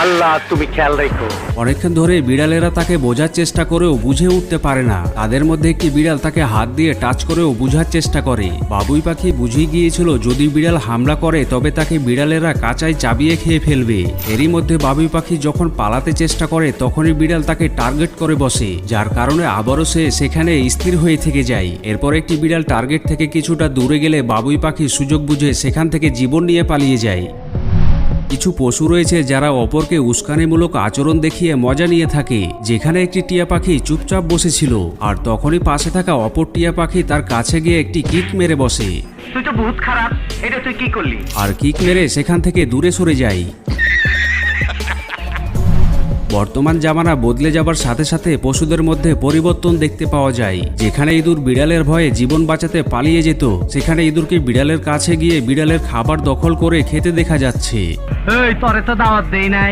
আল্লাহ তুমি খেয়াল রেখো। অনেকক্ষণ ধরে বিড়ালেরা তাকে বোঝার চেষ্টা করেও বুঝে উঠতে পারে না। তাদের মধ্যে একটি বিড়াল তাকে হাত দিয়ে টাচ করেও বোঝার চেষ্টা করে। বাবুই পাখি বুঝে গিয়েছিল যদি বিড়াল হামলা করে তবে তাকে বিড়ালেরা কাঁচায় চাবিয়ে খেয়ে ফেলবে। এরই মধ্যে বাবুই পাখি যখন পালাতে চেষ্টা করে তখনই বিড়াল তাকে টার্গেট করে বসে, যার কারণে আবারও সে সেখানে স্থির হয়ে থেকে যায়। এরপর একটি বিড়াল টার্গেট থেকে কিছুটা দূরে গেলে বাবুই পাখি সুযোগ বুঝে সেখান থেকে জীবন নিয়ে পালিয়ে যায়। কিছু পশু রয়েছে যারা অপরকে উস্কানিমূলক আচরণ দেখিয়ে মজা নিয়ে থাকে। যেখানে একটি টিয়া পাখি চুপচাপ বসেছিল আর তখনই পাশে থাকা অপর টিয়া পাখি তার কাছে গিয়ে একটি কিক মেরে বসে। তুই তো বহুত খারাপ, এটা তুই কি করলি? আর কিক মেরে সেখান থেকে দূরে সরে যায়। বর্তমান জামানা বদলে যাবার সাথে সাথে পশুদের মধ্যে পরিবর্তন দেখতে পাওয়া যায়। যেখানে ইঁদুর বিড়ালের ভয়ে জীবন বাঁচাতে পালিয়ে যেত, সেখানে ইঁদুরকে বিড়ালের কাছে গিয়ে বিড়ালের খাবার দখল করে খেতে দেখা যাচ্ছে। এই তোরে তো দাওয়াত দেই নাই।